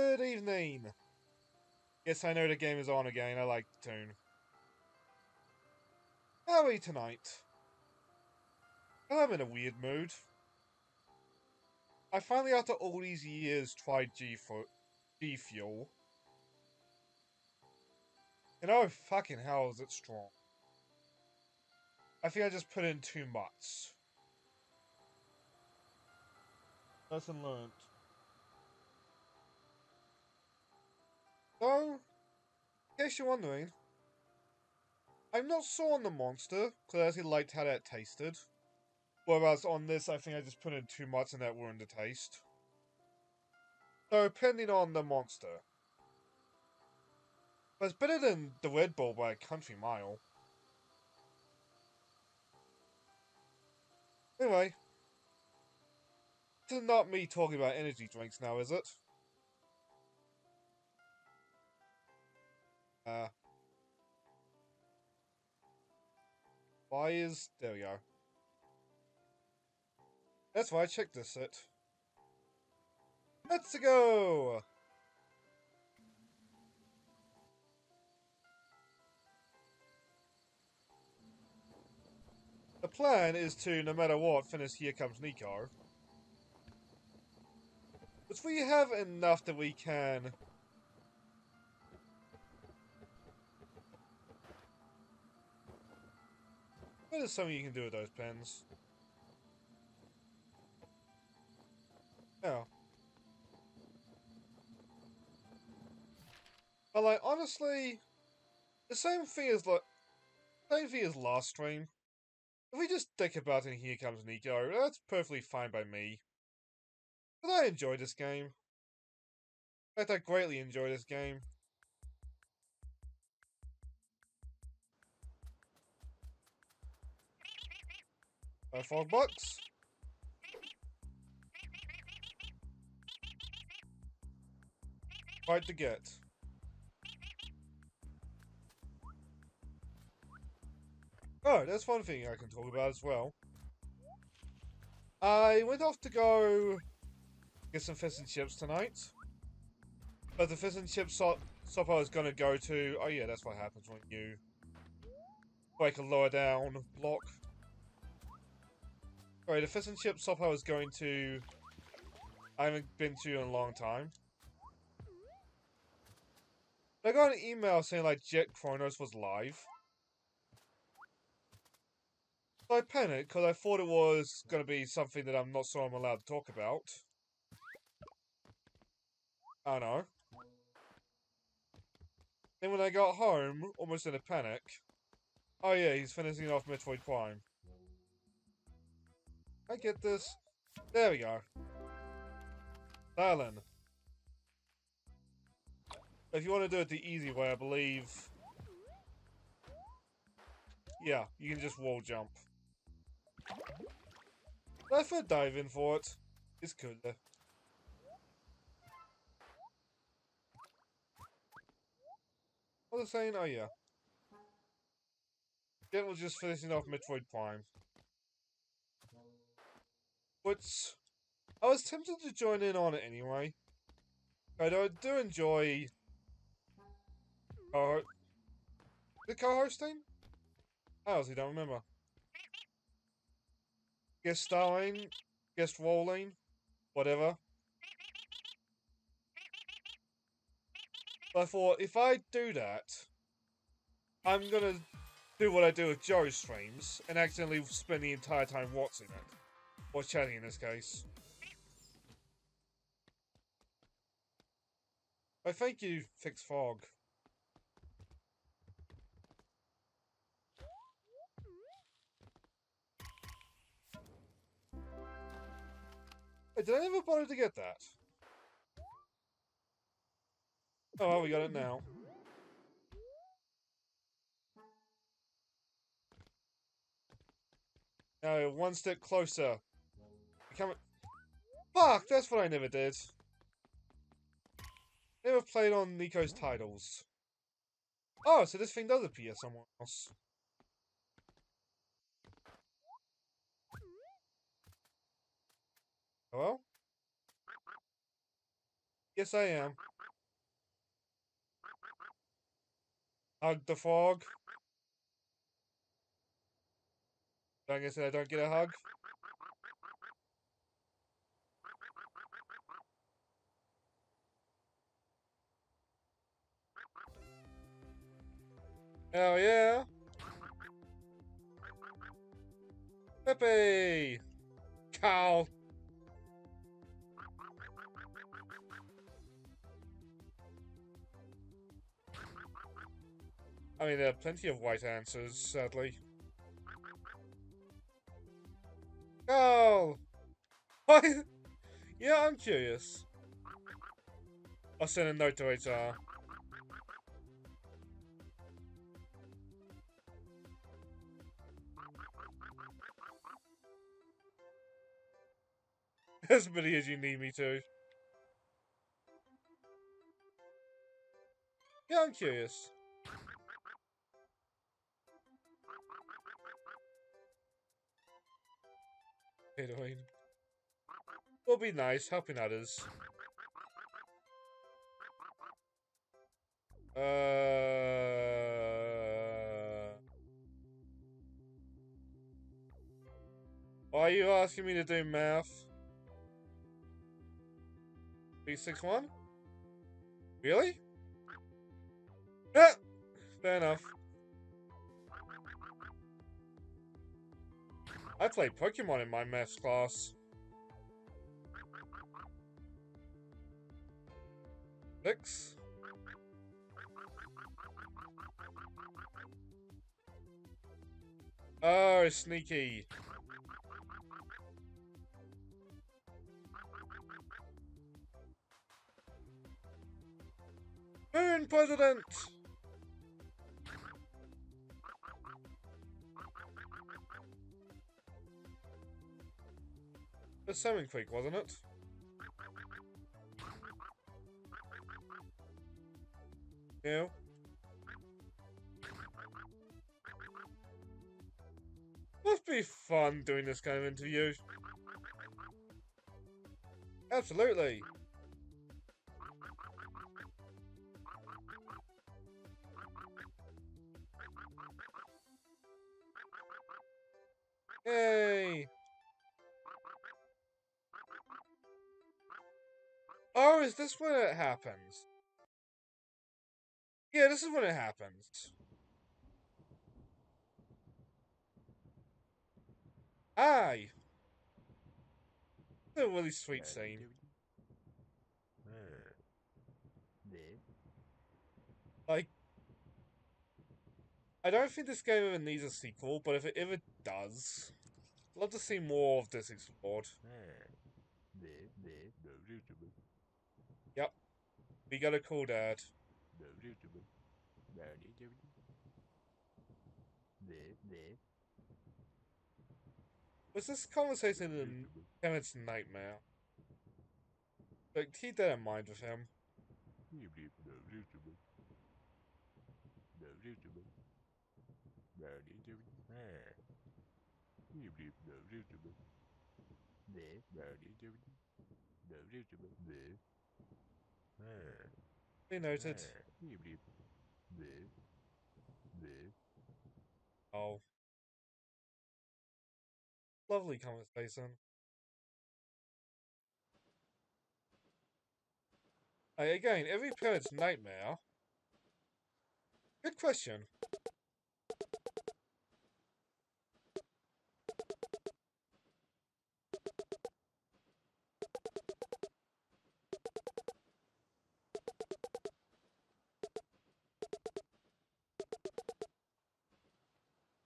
Good evening! Yes, I know the game is on again, I like the tune. How are you tonight? I'm in a weird mood. I finally, after all these years, tried G Fuel. And oh fucking hell is it strong. I think I just put in too much. Lesson learned. So, in case you're wondering, I'm not sore on the monster, because I actually liked how that tasted. Whereas on this, I think I just put in too much and that ruined the taste. So, depending on the monster. But it's better than the Red Bull by a country mile. Anyway, this is not me talking about energy drinks now, is it? Why is... There we go. That's why I checked this set. Let's go! The plan is to, no matter what, finish Here Comes Niko. But we have enough that we can... What is something you can do with those pens? Oh. But like, honestly... The same thing as last stream. If we just think about it in Here Comes Niko, that's perfectly fine by me. But I enjoy this game. In fact, I greatly enjoy this game. 5 bucks. Right to get. Oh, that's one thing I can talk about as well. I went off to go get some fish and chips tonight. But the fish and chip shop I was gonna go to... Oh yeah, that's what happens when you break a lower down block. Sorry, the fish and chip shop I was going to... I haven't been to in a long time. I got an email saying like Jet Chronos was live. So I panicked because I thought it was going to be something that I'm not sure I'm allowed to talk about. I don't know. Then when I got home, almost in a panic. Oh yeah, he's finishing off Metroid Prime. I get this. There we go. Talon. If you want to do it the easy way, I believe... Yeah, you can just wall jump. But I thought dive in for it. It's good. What was I saying? Oh yeah. Jen was just finishing off Metroid Prime. Which... I was tempted to join in on it anyway. I do enjoy... the co-hosting? I honestly don't remember. Guest starring, guest rolling, whatever. But I thought, if I do that, I'm gonna do what I do with Joe's streams, and accidentally spend the entire time watching it. Or chatting in this case. I thank you, Fix Fog. Hey, did I ever bother to get that? Oh, well, we got it now. Now, one step closer. Become... Fuck, that's what I never did. Never played on Niko's titles. Oh, so this thing does appear somewhere else. Well? Yes, I am. Hug the frog. Like I said, I don't get a hug. Oh yeah. Pepe! Cow! I mean, there are plenty of white answers, sadly. Oh! Why? Yeah, I'm curious. I'll send a note to HR. As many as you need me to. Yeah, I'm curious. Catering. Will be nice, helping others. Why are you asking me to do math? B61? Really? Ah! Fair enough. I played Pokemon in my maths class. 6? Oh, sneaky. Moon President! The Salmon Creek, wasn't it? Yeah. Must be fun doing this kind of interview. Absolutely. Yay! Oh, is this when it happens? Yeah, this is when it happens. Aye! It's a really sweet scene. Like, I don't think this game ever needs a sequel, but if it ever does, I'd love to see more of this explored. Yep. We got a call, Dad. Was this conversation in Kevin's nightmare? But keep that in mind with him. They noted. Oh. Lovely conversation. Again, every parent's nightmare. Good question.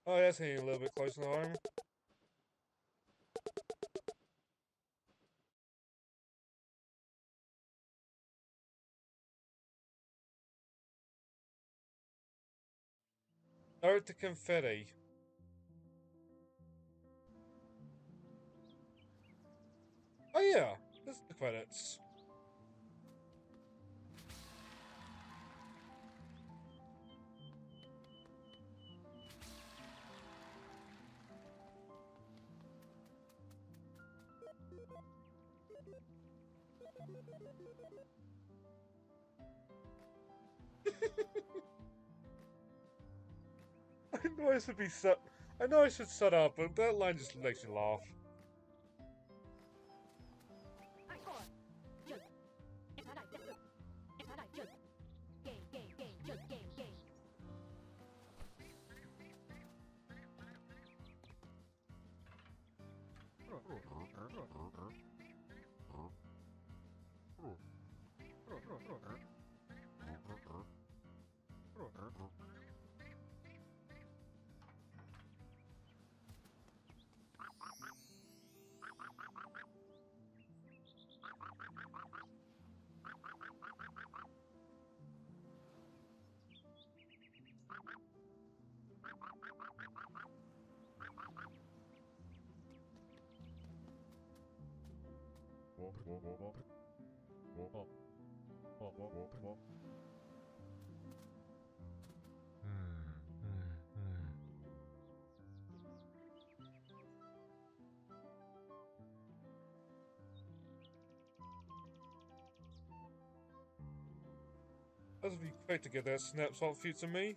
Oh, that's hitting a little bit closer to home. Note to confetti. Oh yeah, this is the credits. I know I should be shut. I know I should shut up, but that line just makes me laugh. That would be great to get that snapshot feed to me.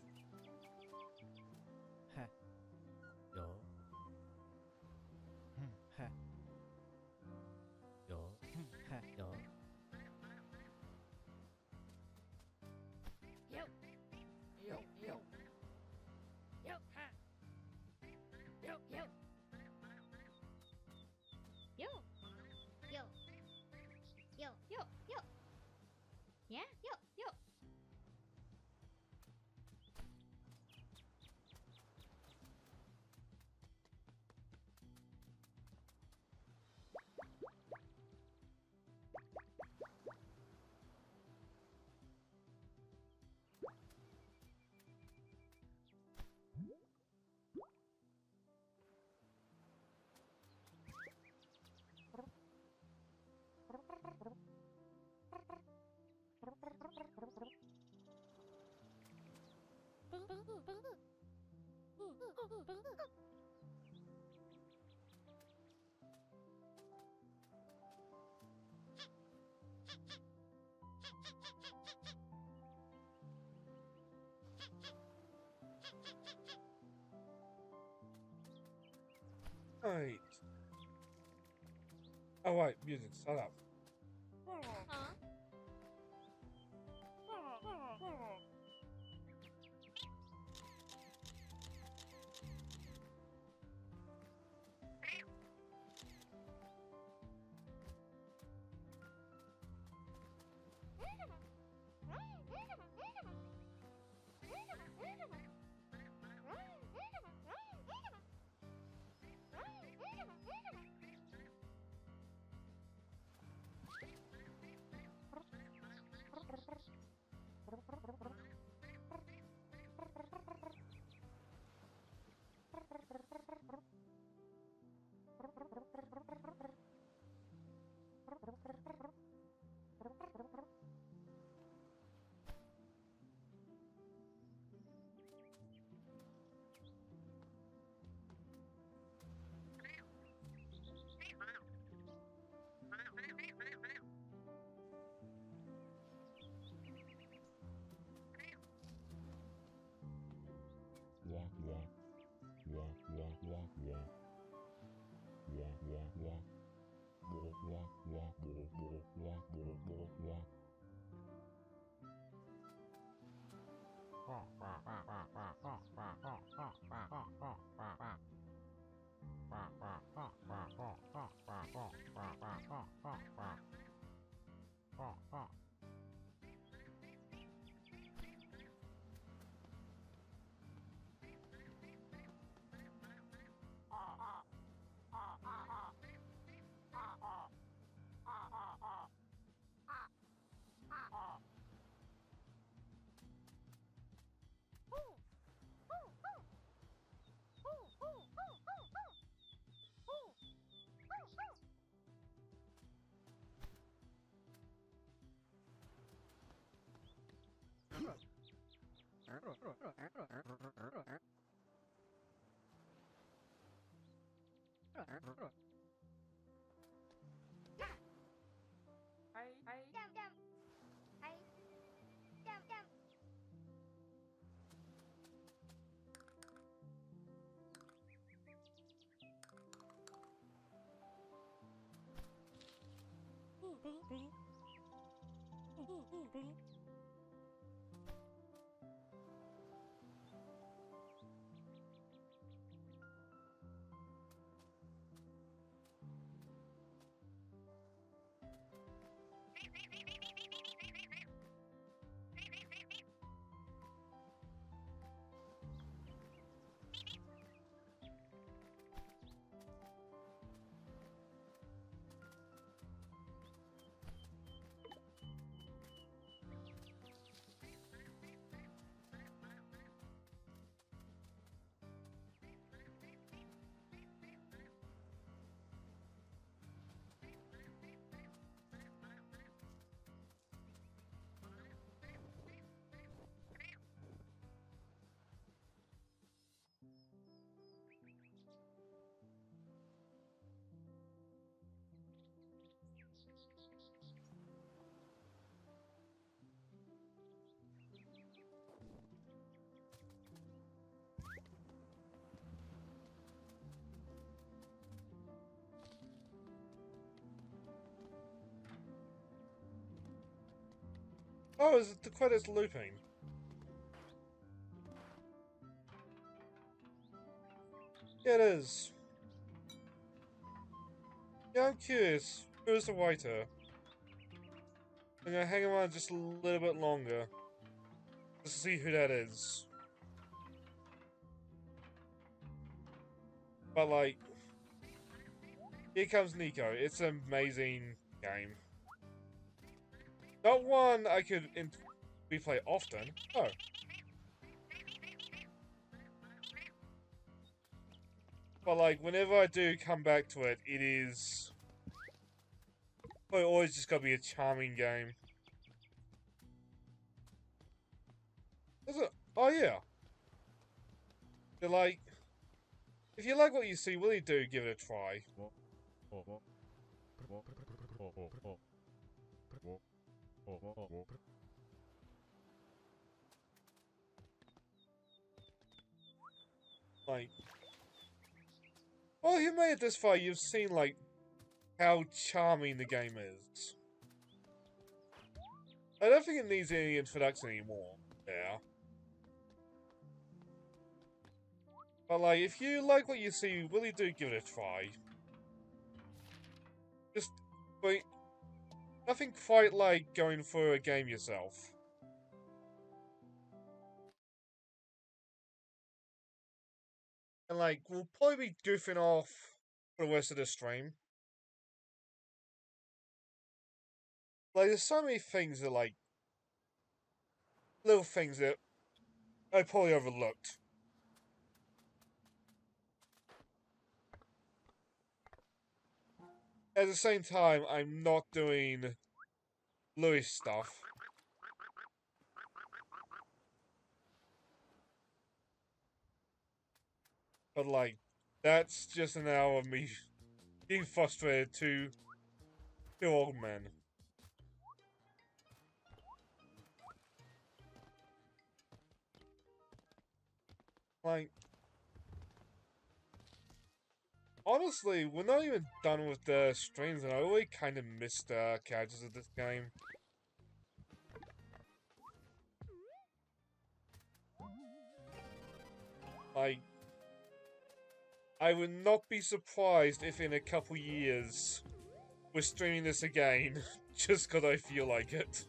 Right. Oh wait, music, shut up. Oh, is it the credits looping? Yeah, it is. Yeah, I'm curious. Who's the writer? I'm gonna hang around just a little bit longer. Just to see who that is. But like, Here Comes Niko. It's an amazing game. Not one I could replay often. Oh. But like, whenever I do come back to it, it is... Well, always just gotta be a charming game. Is it? Oh yeah. They're like... If you like what you see, really do give it a try. Like... Well, if you made it this far, you've seen, like, how charming the game is. I don't think it needs any introduction anymore. Yeah. But, like, if you like what you see, really do give it a try. Just, like, nothing quite like going through a game yourself. And, like, we'll probably be goofing off for the rest of the stream. Like, there's so many things that, like, little things that I probably overlooked. At the same time, I'm not doing Louis stuff. But, like, that's just an hour of me being frustrated to two old men. Like, honestly, we're not even done with the streams, and I really kind of missed the characters of this game. Like, I would not be surprised if in a couple years we're streaming this again, just because I feel like it.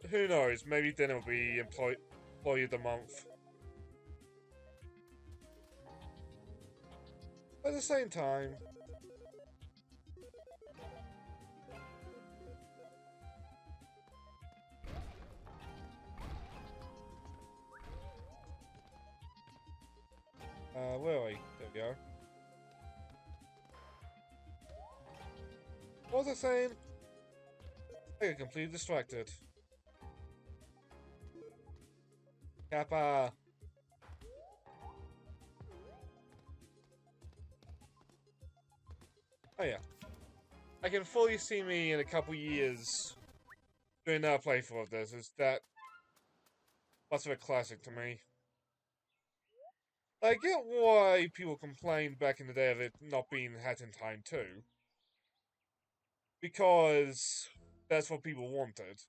Who knows, maybe then it'll be Employee of the Month. At the same time... where are we? There we go. What was I saying? I got completely distracted. Kappa! Oh yeah. I can fully see me in a couple years doing another playthrough of this. It's that much of a classic to me. I get why people complained back in the day of it not being Hat in Time too. because that's what people wanted.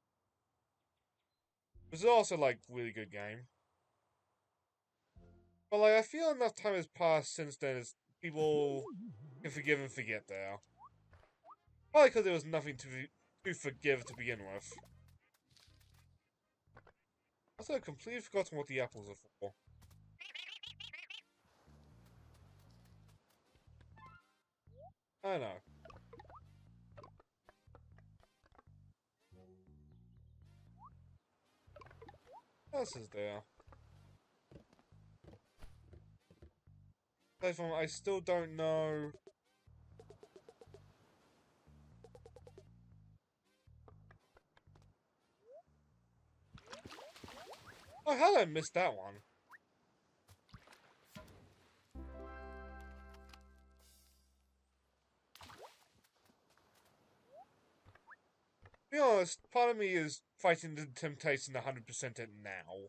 It's also like really good game. But like I feel enough time has passed since then as people can forgive and forget now. Probably because there was nothing to forgive to begin with. Also, I've completely forgotten what the apples are for. I don't know. What else is there? I still don't know. Oh, how did I miss that one? To be honest, part of me is fighting the temptation to 100% it now.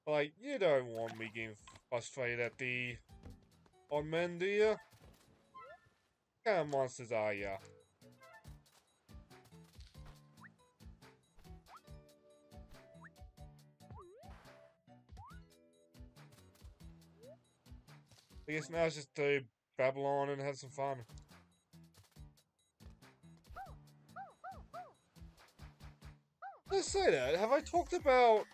Like, you don't want me getting frustrated at the odd men, do you? What kind of monsters are ya? I guess now it's just to babble on and have some fun. Let's say that. Have I talked about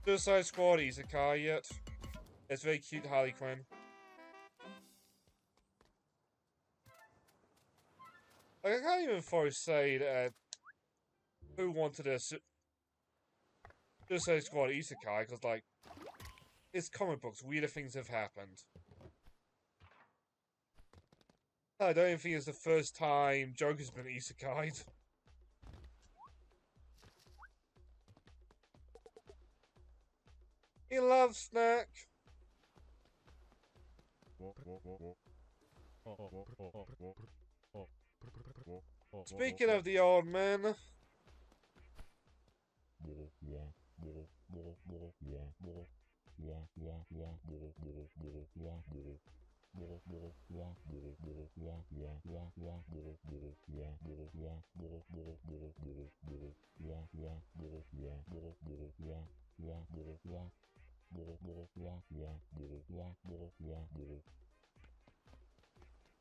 Suicide Squad Isekai yet? It's very cute Harley Quinn. Like, I can't even fully say that who wanted a Suicide Squad Isekai, because, like, it's comic books. Weirder things have happened. I don't even think it's the first time Joker's been isekai'd. He loves snack. Speaking of the old man,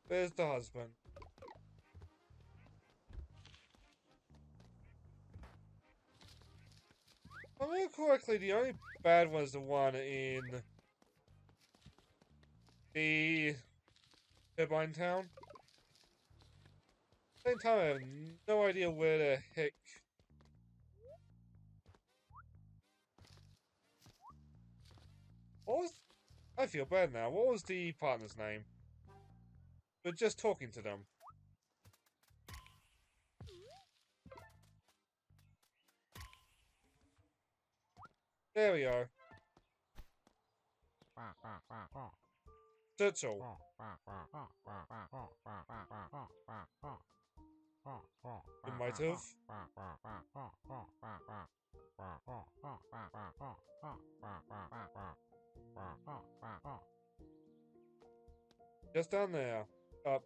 there's the husband. If I remember correctly, the only bad one is the one in the Turbine Town. Same time, I have no idea where the heck. What was? I feel bad now. What was the partner's name? We're just talking to them. There we go. Settle. You might have. Just down there. Up.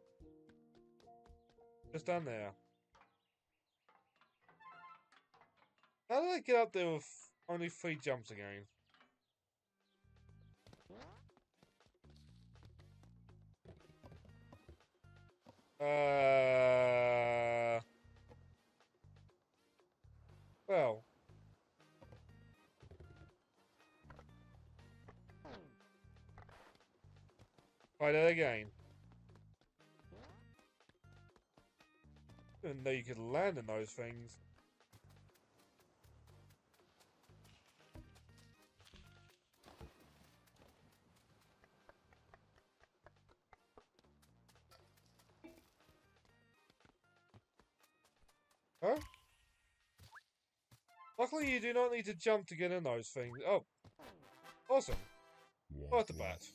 Just down there. How did I get up there with only 3 jumps again? Well. Try that again. Didn't know you could land in those things. Huh? Luckily, you do not need to jump to get in those things. Oh. Awesome. Right at the bat.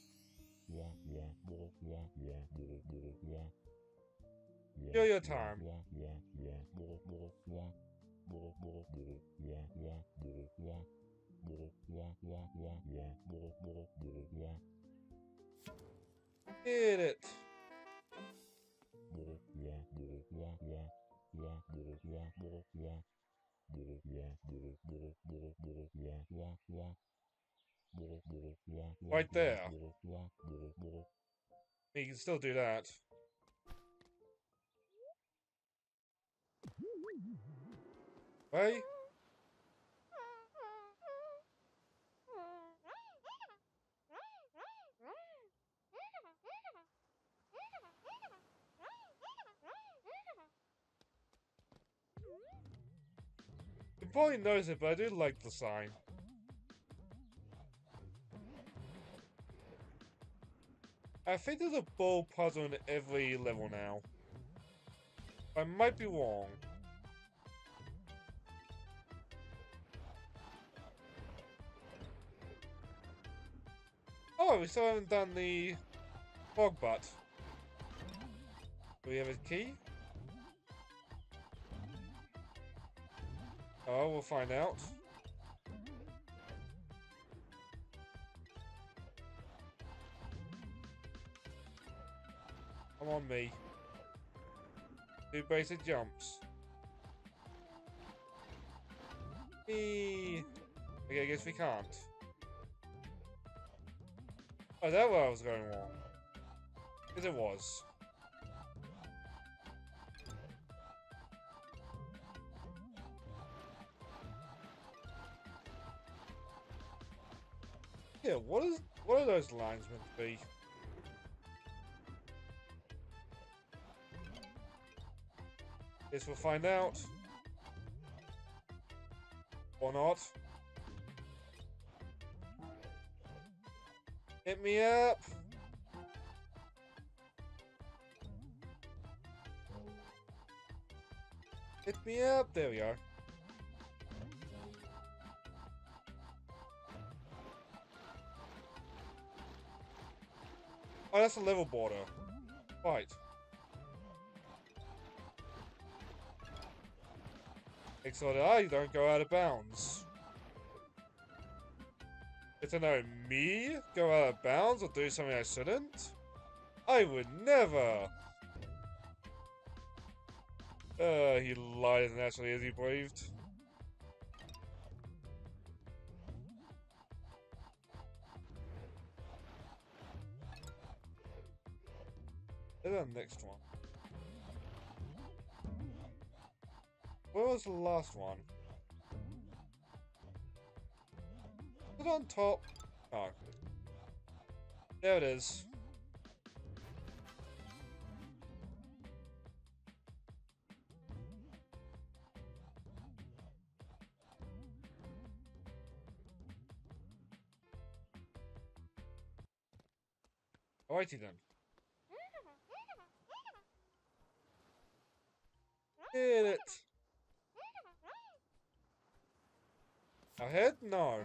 You're your time. Hit it. Right there. You can still do that. Right? You probably notice it, but I do like the sign. I think there's a bowl puzzle in every level now. I might be wrong. Oh, we still haven't done the frog butt. Do we have a key? Oh, we'll find out. Come on, me. 2 basic jumps. Eee. Okay, I guess we can't. Oh, that's where I was going wrong. Because it was. Yeah, what are those lines meant to be? Guess we'll find out. Or not. Hit me up! Hit me up! There we go. Oh, that's a level border. Right. Make sure that I don't go out of bounds. It's to know me go out of bounds or do something I shouldn't? I would never! He lied as naturally as he breathed. And then the next one. Where was the last one? Is it on top? Oh. There it is. Alrighty then. Hit it! Ahead? No.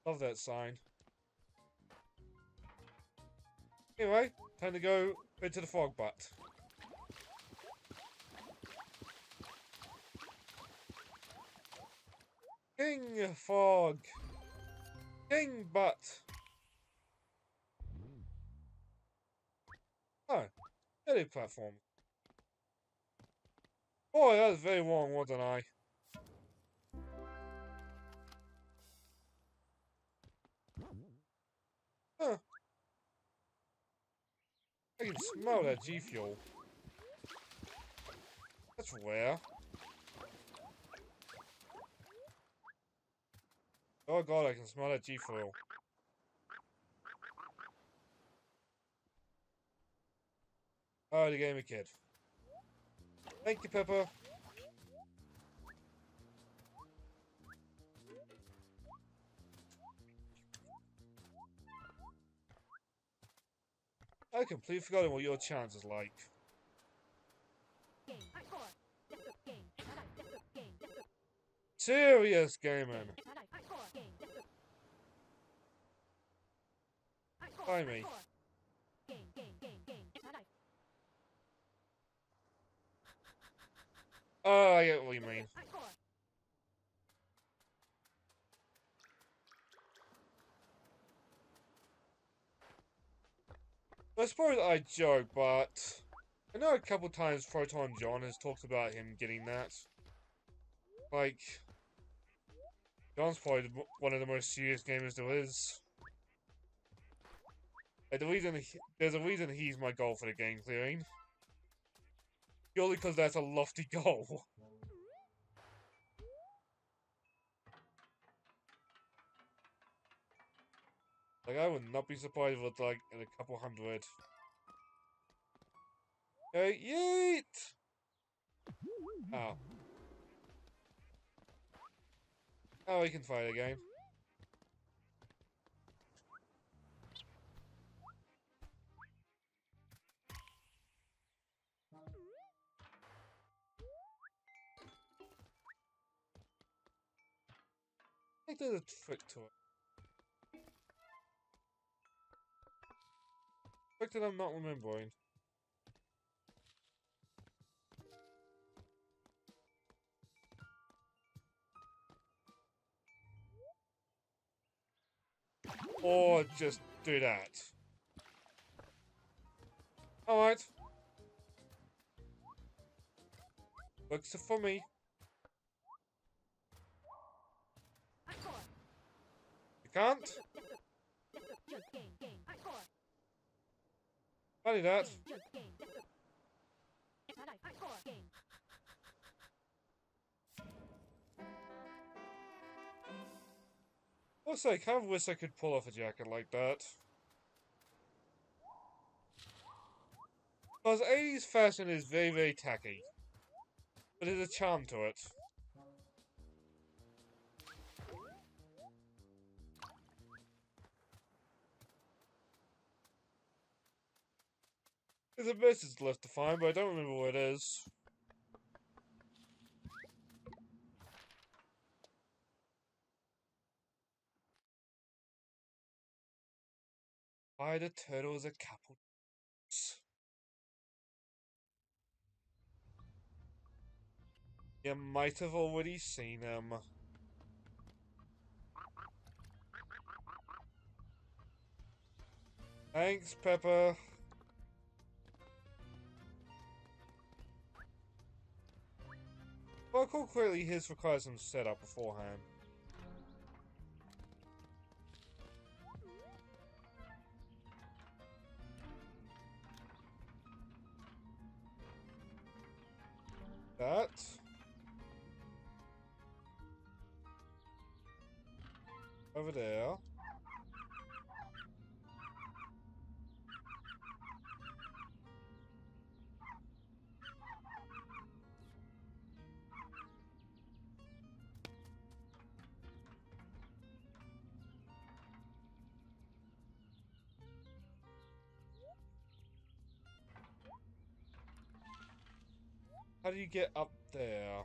Love that sign. Anyway, time to go into the frog butt. King frog! King butt! Oh, hello platform. Boy, that was very wrong, wasn't I? Huh. I can smell that G Fuel. That's rare. Oh god, I can smell that G Fuel. Oh, the gamer kid. Thank you, Pepper. I completely forgot what your chance is like. Serious gaming. By me. Oh, I get what you mean. I suppose I joke, but I know a couple times Proton John has talked about him getting that. Like, John's probably one of the most serious gamers there is. Like, there's a reason he's my goal for the game clearing. Purely because that's a lofty goal. Like, I would not be surprised if it's like in a couple hundred. Okay, yeet! Oh. Oh, we can fight again. I think there's a trick to it. Trick that I'm not remembering. Or just do that. Alright. Works for me. You can't? Funny that. Also, I kind of wish I could pull off a jacket like that. Because 80s fashion is very, very tacky. But there's a charm to it. There's a message left to find, but I don't remember what it is. Why the turtles a couple. You might have already seen them. Thanks, Pepper. If I recall correctly, his requires some setup beforehand. That. Over there. How do you get up there?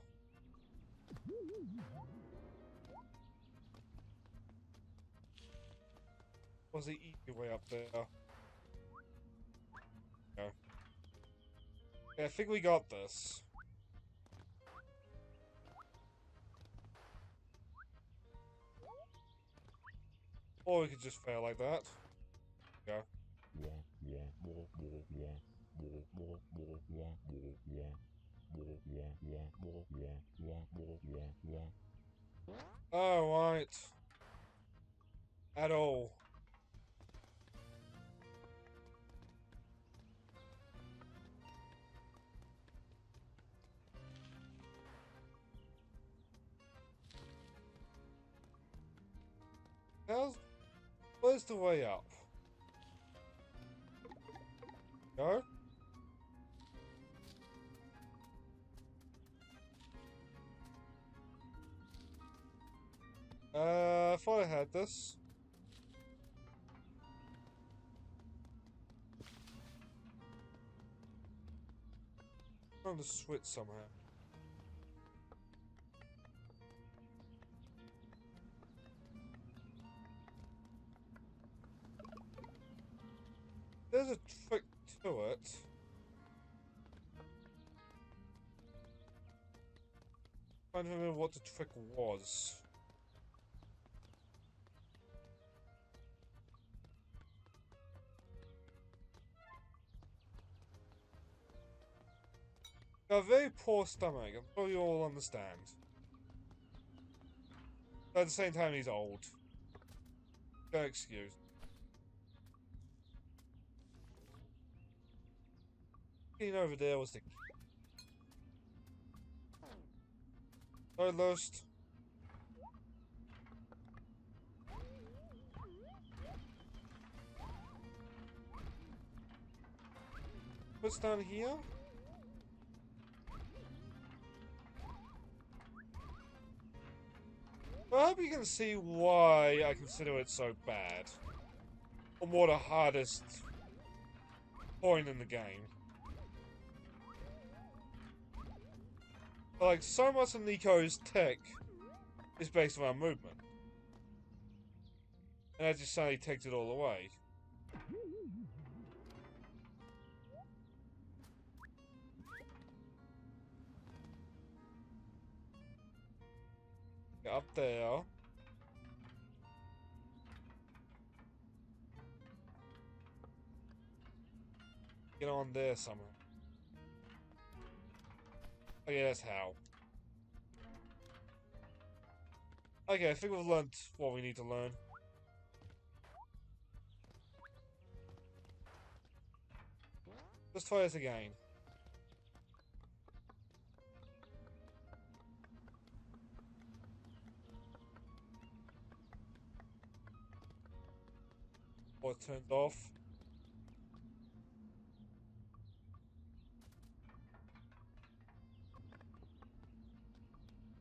What's the easy way up there? Okay. Okay, I think we got this. Or we could just fail like that. Go. Oh, right. At all. Where's the way up? Go? I thought I had this. I'm trying to switch somehow. There's a trick to it. I don't remember what the trick was. Got a very poor stomach, I'm sure you all understand. But at the same time, he's old. Don't excuse. Getting over there was the key. I lost. What's down here? I hope you can see why I consider it so bad. Or more the hardest point in the game. But like, so much of Niko's tech is based around movement. And that just suddenly takes it all away. Get up there. Get on there somehow. Oh yeah, that's how. Okay, I think we've learned what we need to learn. Let's try this again. Or turned off.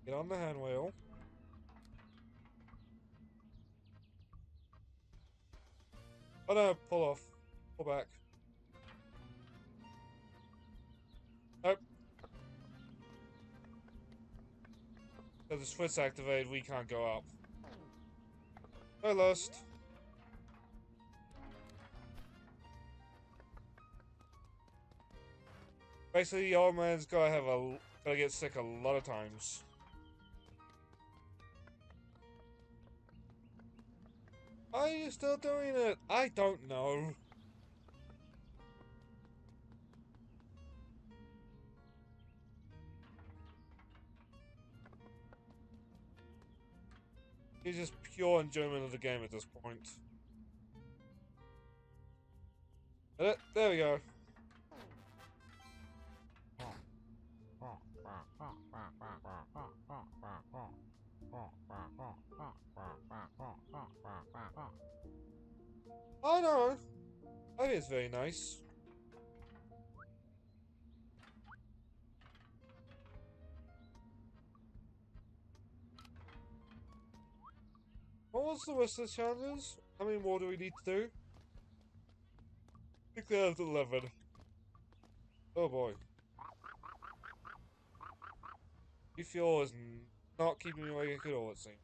Get on the handwheel. Oh no, pull off. Pull back. Nope. So the switch activated, we can't go up. I lost. Basically, the old man's gotta get sick a lot of times. Are you still doing it? I don't know. It's just pure enjoyment of the game at this point. There we go. Oh no! I think it's very nice. What was the rest of the challenges? How many more do we need to do? I think there's 11. Oh boy. You feel is not keeping me awake at all, it seems.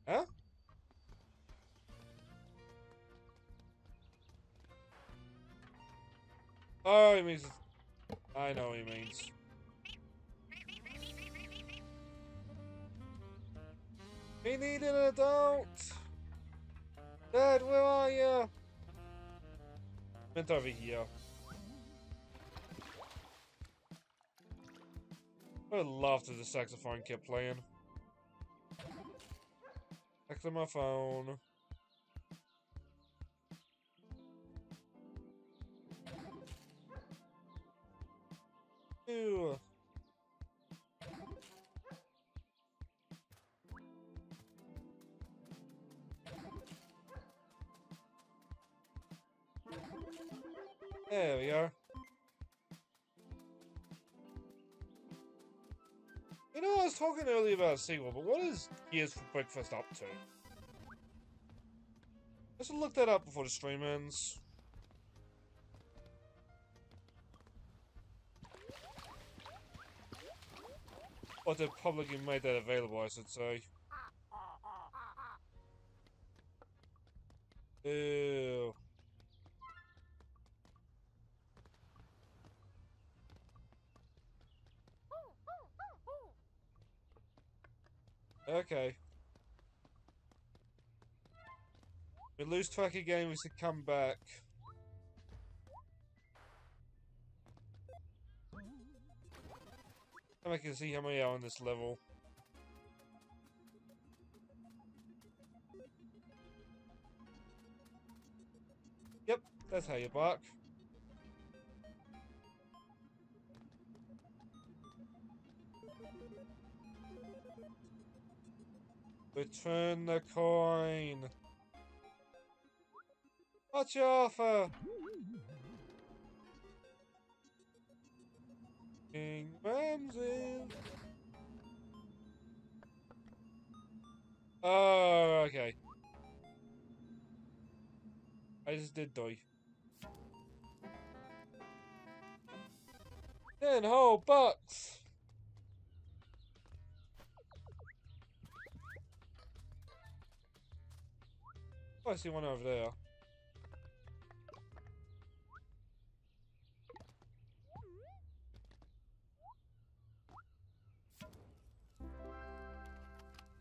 Huh? Oh, he means... I know what he means. We need an adult! Dad, where are you? Meant over here. I would love if the saxophone kept playing. Back to my phone. Ew. There we are. You know, I was talking earlier about a sequel, but what is Gears for Breakfast up to? Let's look that up before the stream ends. Or they publicly made that available, I should say. Ew. Okay. We lose track again, we should come back. I can see how many are on this level. Yep, that's how you bark. Return the coin. What's your offer? King Ramses. Oh, okay. I just did die. 10 whole bucks. Oh, I see one over there.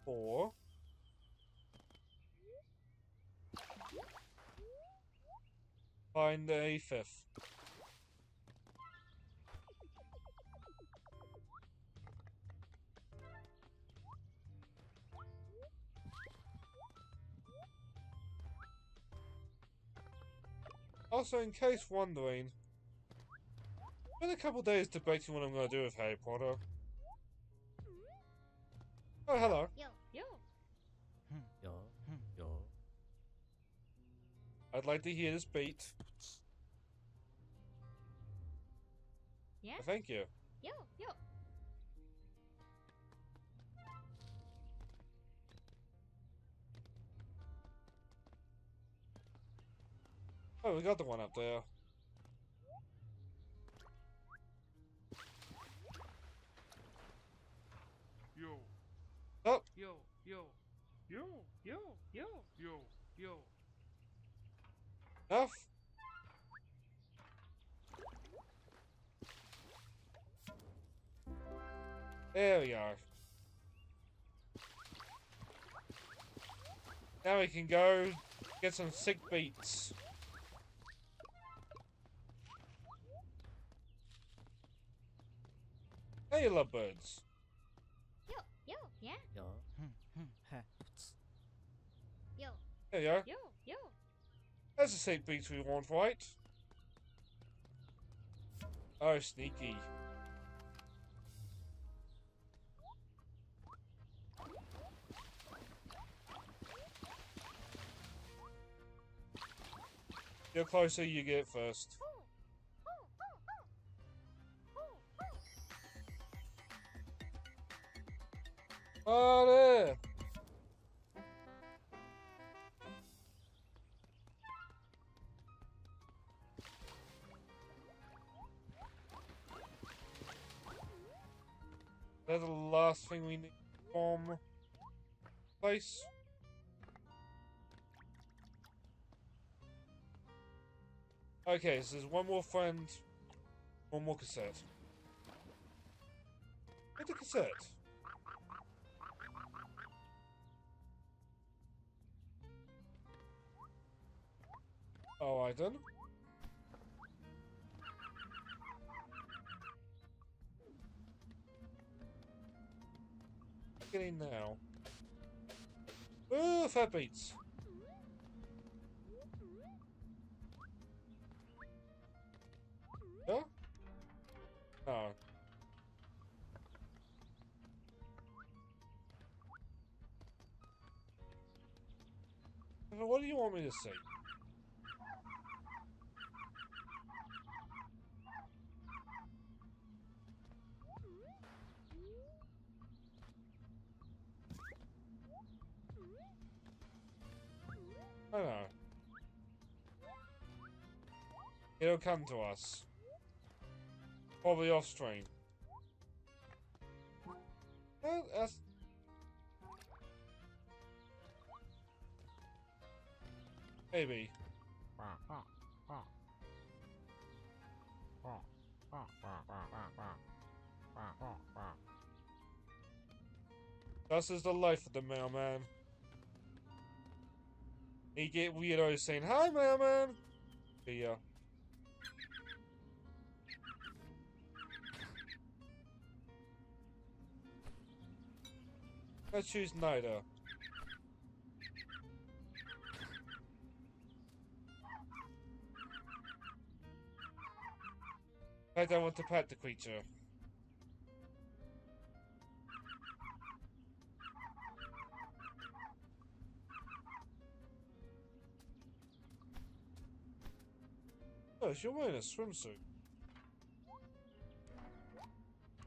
Four. Find a fifth. Also, in case wondering, it's been a couple days debating what I'm going to do with Harry Potter. Oh, hello. Yo, yo. Yo. I'd like to hear this beat. Yeah. Oh, thank you. Yo, yo. Oh, we got the one up there. Yo. Oh. Yo. Enough. There we are. Now we can go get some sick beats. Hey, lovebirds. Yo, yo, yeah. Yo. Yo, There you go. yo, yo. That's the sick beats we want, right? Oh, sneaky. The closer you get first. Oh, there! That's the last thing we need from place. Okay, so there's one more friend, one more cassette. Get the cassette. Alright then. Get in now. Ooh, fat beats. Yeah? No. What do you want me to see? I know. It'll come to us. Probably off stream. That's... Maybe. This is the life of the mailman. He get weirdos saying, "Hi, mailman!" See ya. I choose neither. I don't want to pet the creature. Oh, you're wearing a swimsuit.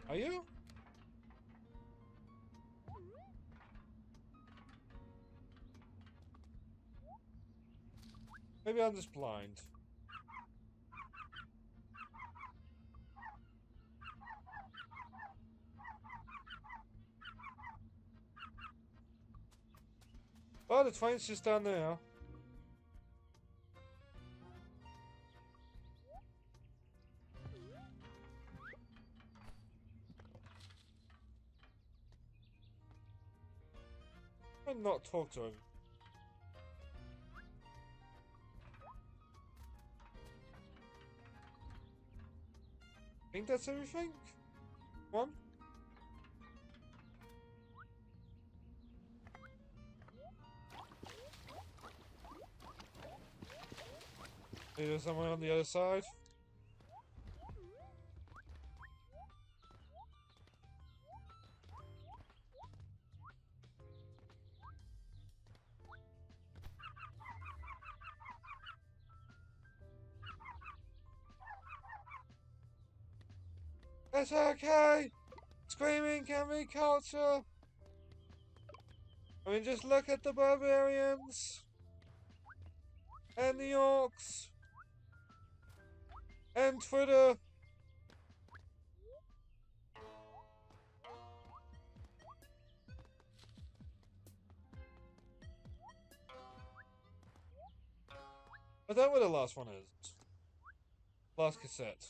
Are you? Maybe I'm just blind. Oh, the train's just down there. I'll not talk to him. I think that's everything? One? Maybe there's someone on the other side? It's okay! Screaming can be culture! I mean, just look at the barbarians! And the orcs! And Twitter! I don't know where the last one is. Last cassette.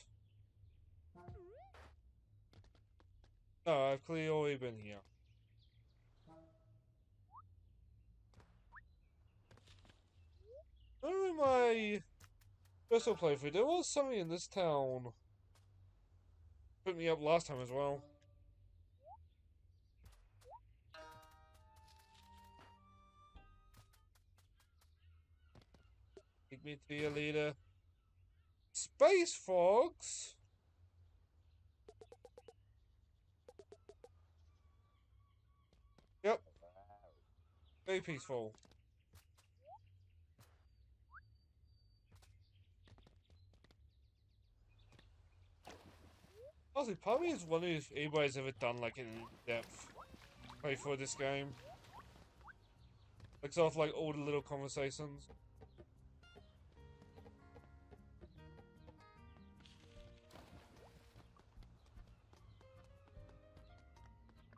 No, I've clearly already been here. During my personal playthrough, there was something in this town. Put me up last time as well. Take me to your leader. Space frogs? Yep. Very peaceful. Honestly, part of me is wondering if anybody's ever done like an in-depth playthrough of this game. Like sort of like all the little conversations.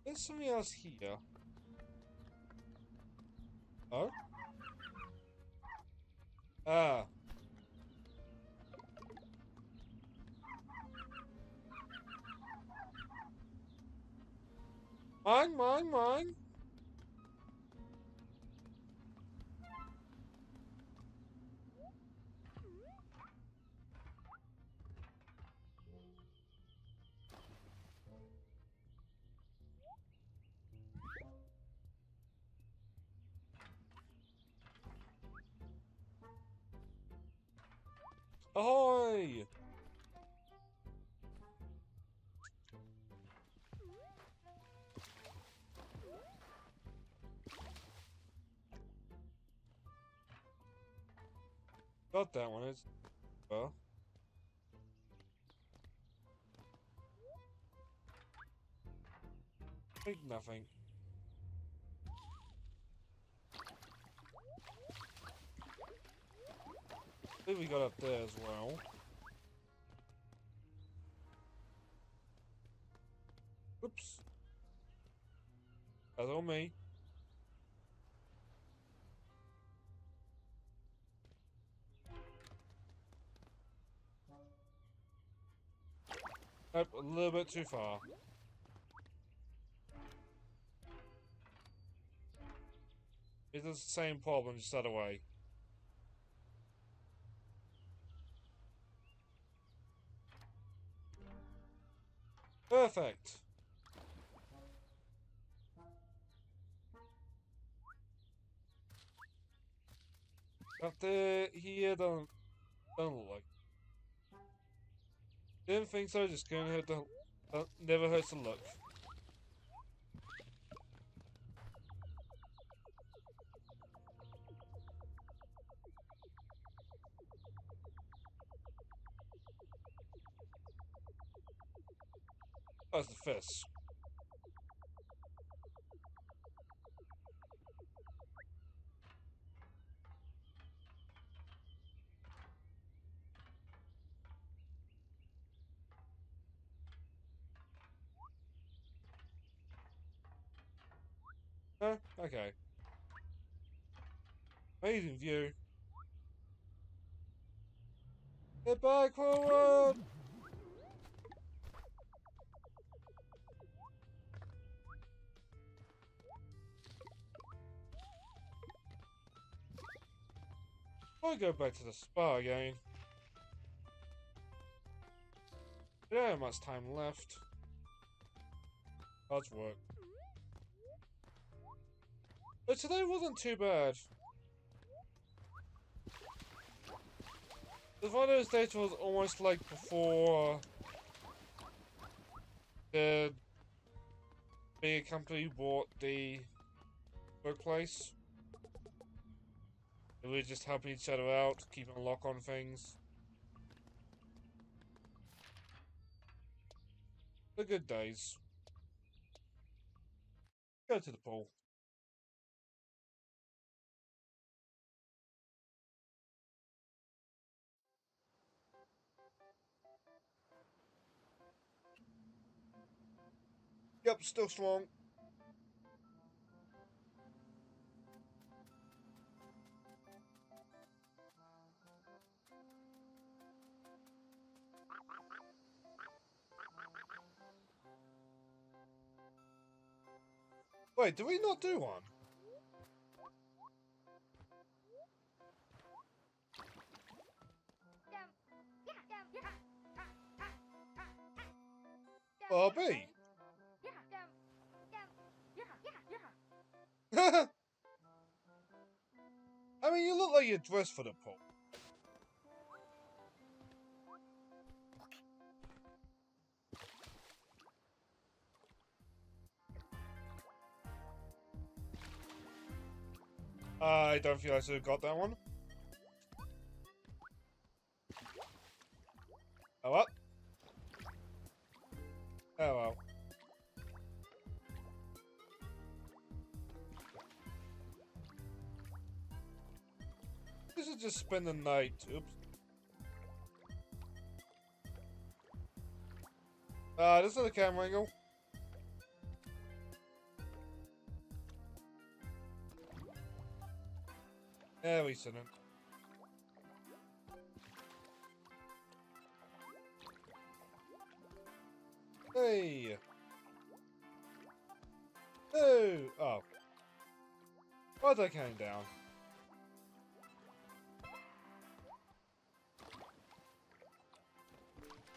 There's something else here. Oh? Ah. Mine, mine, mine. Ahoy! Got that one. It's think nothing. I think we got up there as well. Oops. That's on me. Nope, a little bit too far. It's the same problem, just that way. Perfect. Up there, here, don't look like. Didn't think so, just gonna hurt the. Never hurts to look. That's the fist. Huh? Okay. Amazing view. Get back forward! I'll go back to the spa again. I don't have much time left. Hard work. But today wasn't too bad. The one of those days was almost like before the big company bought the workplace. We were just helping each other out, keeping a lock on things. The good days. Go to the pool. Yep, still strong. Wait, did we not do one? B. I mean, you look like you're dressed for the pool. I don't feel I should have got that one. Oh well. Oh well. This is just spend the night. Oops. This is the camera angle. Yeah, we shouldn't. Hey! Oh! Oh. Why'd that came down?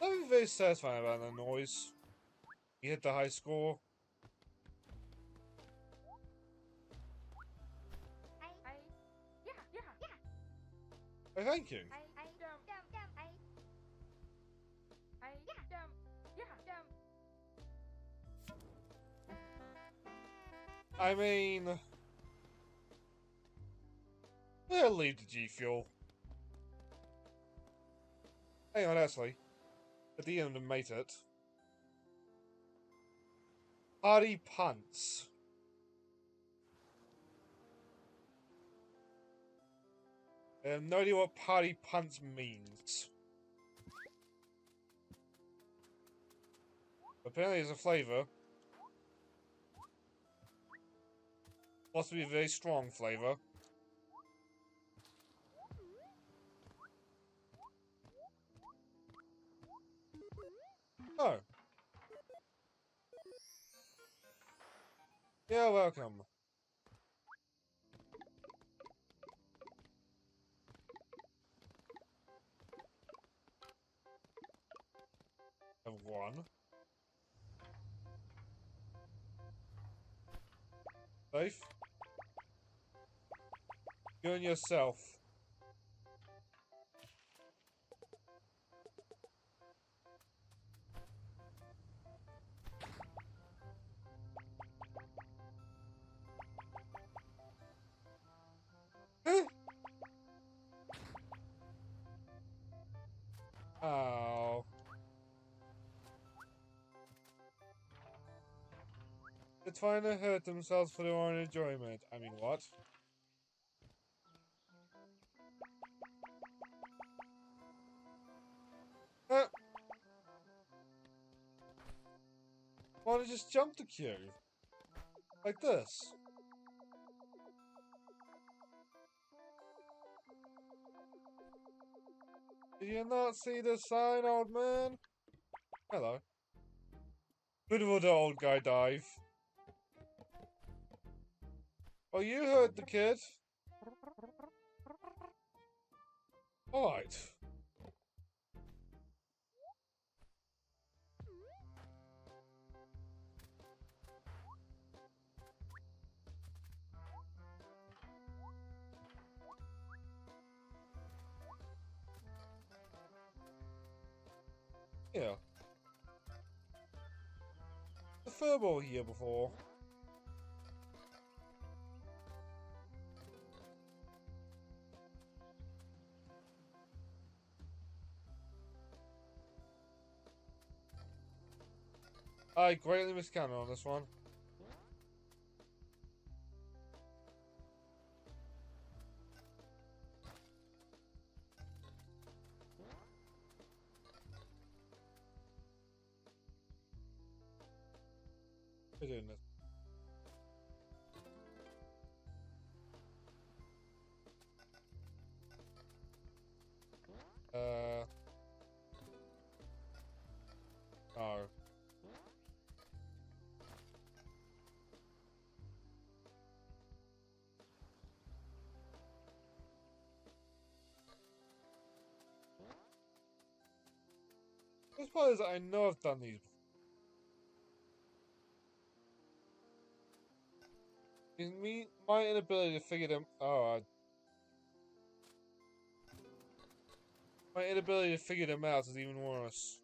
Nothing very satisfying about that noise. You hit the high score. Oh, thank you. I mean... We'll leave the G Fuel. Hang on, actually. At the end, I made it. Party punts. I have no idea what party punts means. Apparently it's a flavour. Possibly a very strong flavour. Oh. You're welcome. Have one. Safe. You and yourself. They're trying to hurt themselves for their own enjoyment. I mean, what? Why don't you just jump the queue? Like this. Did you not see the sign, old man? Hello. Good would the old guy dive. Oh, you heard the kid. Alright. Yeah. The furball here before. I greatly miscounted on this one. We're doing this. Oh. This part is I know I've done these before. My inability to figure them. My inability to figure them out is even worse.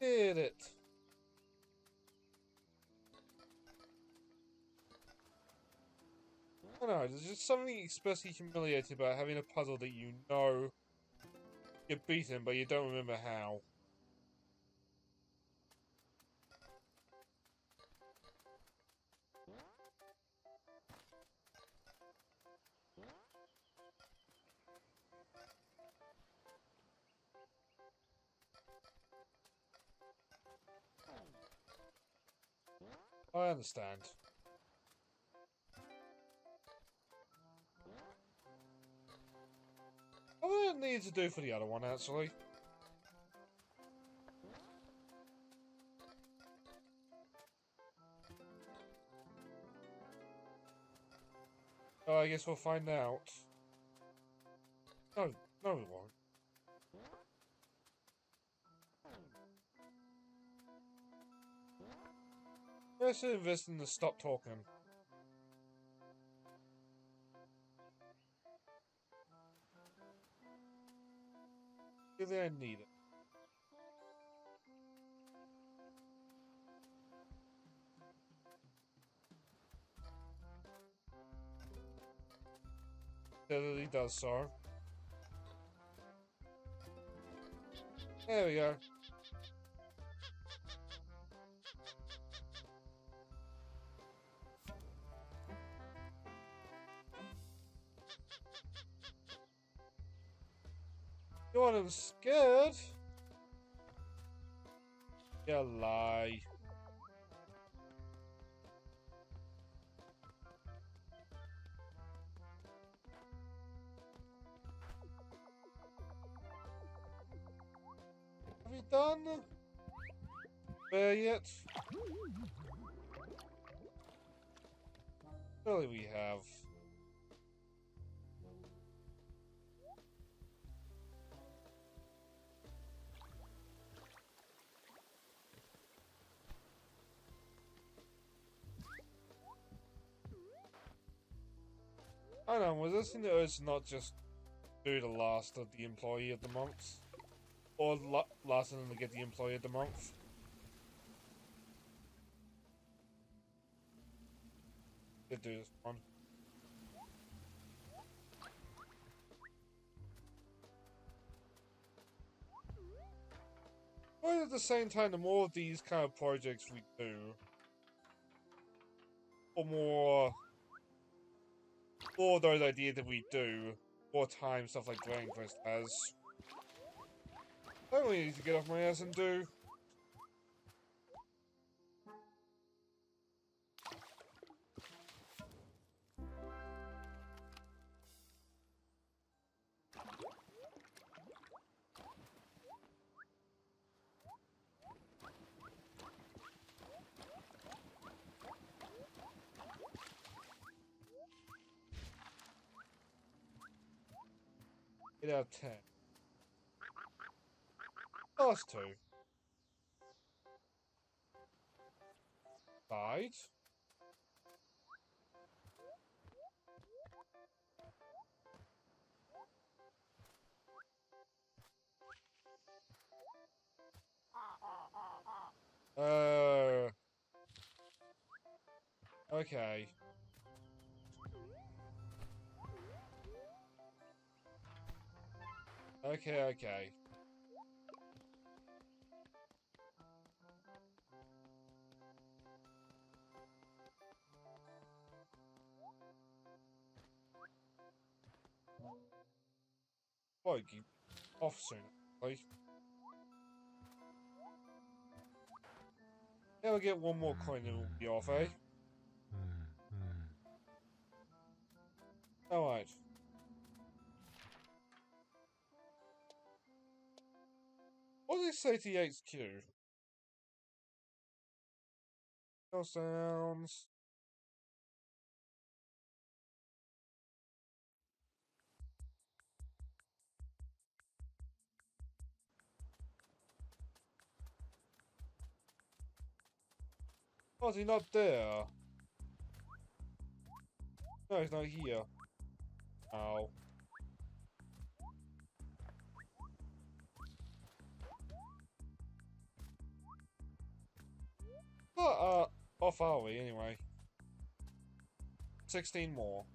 Did it? I don't know, there's just something especially humiliating about having a puzzle that you know you're beaten, but you don't remember how. I understand. What do I need to do for the other one, actually? Oh, I guess we'll find out. No, no we won't. I should invest in the stop talking. Really, I need it. Steadily does so. There we go. You want him scared? You lie. Have we done there yet? Surely we have. I know, was this in the urge to not just do the last of the employee of the month? Or last of them to get the employee of the month? Did do this one. But at the same time, the more of these kind of projects we do, or more of those ideas that we do, more time stuff like Dragon Quest has. I really need to get off my ass and do. Eight out of 10. Last two. Died. Okay. Okay. Well, keep off soon, please. Yeah, we'll get one more coin and we'll be off, eh? Alright. What did they say to the HQ? No sounds. Oh, is he not there? No, he's not here. Ow. But, off are we, anyway? 16 more.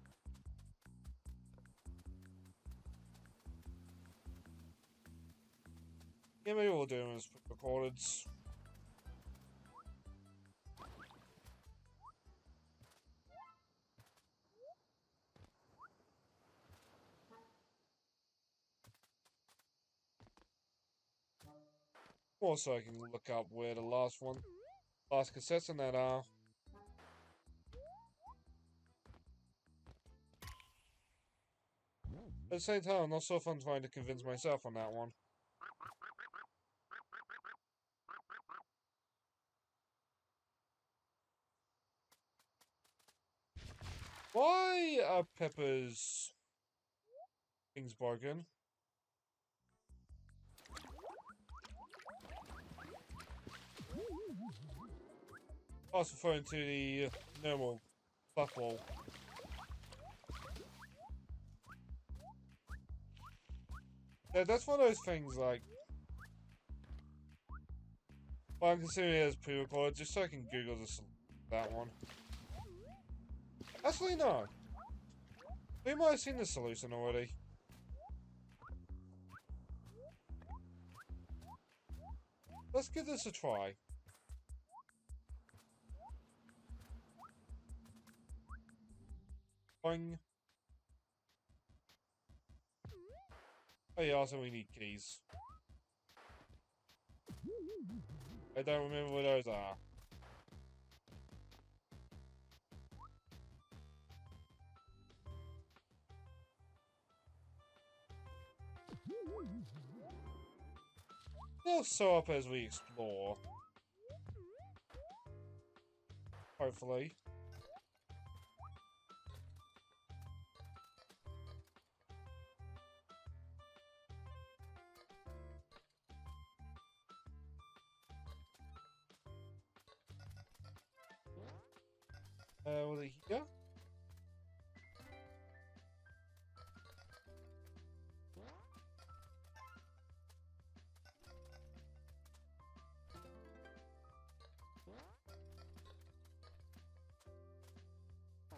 Yeah, maybe we'll do them as recorded. Also, I can look up where the last cassettes in that are. At the same time, I'm not so fun trying to convince myself on that one. Why are Pepper's things broken? I was referring to the normal buff wall. Yeah, that's one of those things, like... Well, I'm considering it as pre-recorded, just so I can Google that one. Actually, no. We might have seen the solution already. Let's give this a try. Boing. Oh yeah, also we need keys. I don't remember where those are. They'll show up as we explore. Hopefully. Was it here?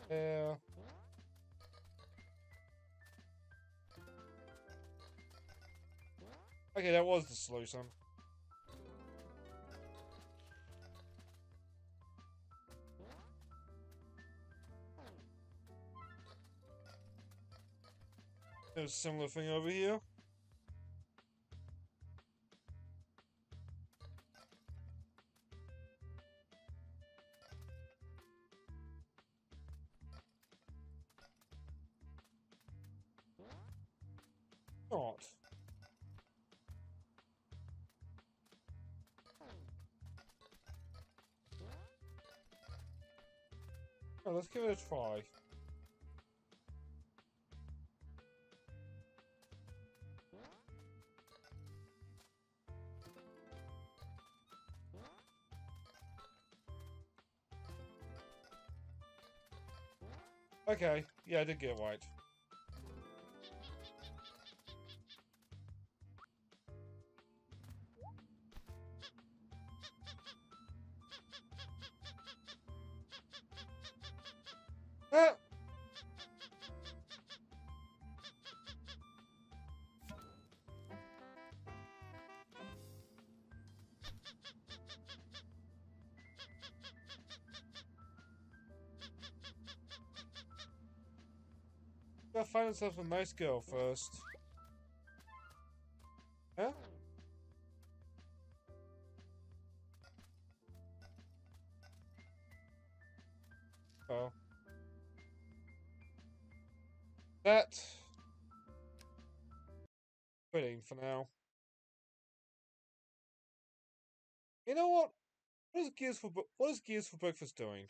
Yeah. Okay, that was the solution. There's a similar thing over here. Not. Oh, let's give it a try. Okay, yeah, I did get it right. Ah! Gotta find yourself a nice girl first. Huh? Oh. That. Quitting for now. You know what? What is Gears for Breakfast doing?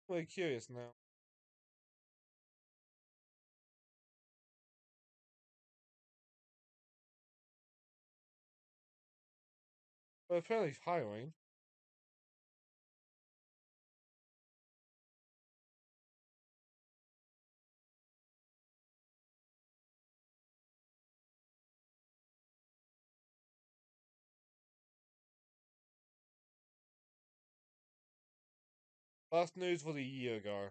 I'm really curious now. But apparently hiring. Last news was a year ago.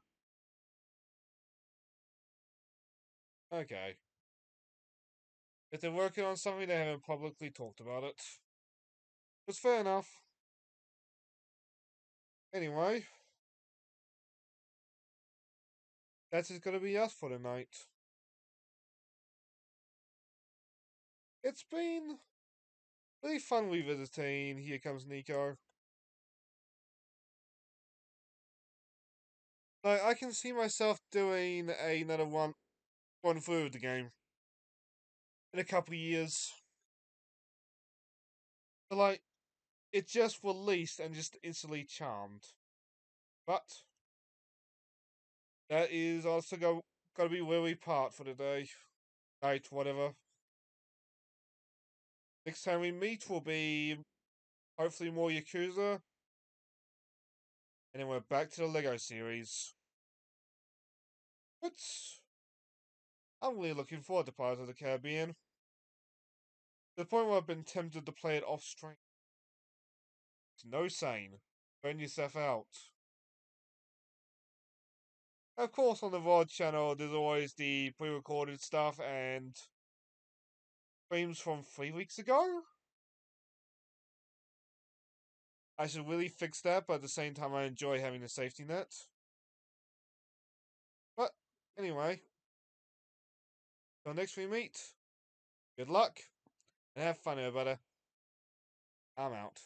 Okay. If they're working on something, they haven't publicly talked about it. It's fair enough. Anyway, that is going to be us for tonight. It's been really fun revisiting Here Comes Niko. Like, I can see myself doing another one through of the game in a couple of years. But like, it just released and just instantly charmed. But that is also gotta be where we part for today. Night, whatever. Next time we meet will be hopefully more Yakuza. And then we're back to the Lego series. But I'm really looking forward to Pirates of the Caribbean. To the point where I've been tempted to play it off stream. It's no sane. Burn yourself out. Of course, on the VOD channel, there's always the pre-recorded stuff and streams from 3 weeks ago. I should really fix that, but at the same time, I enjoy having a safety net. But anyway, till next we meet, good luck and have fun, everybody. I'm out.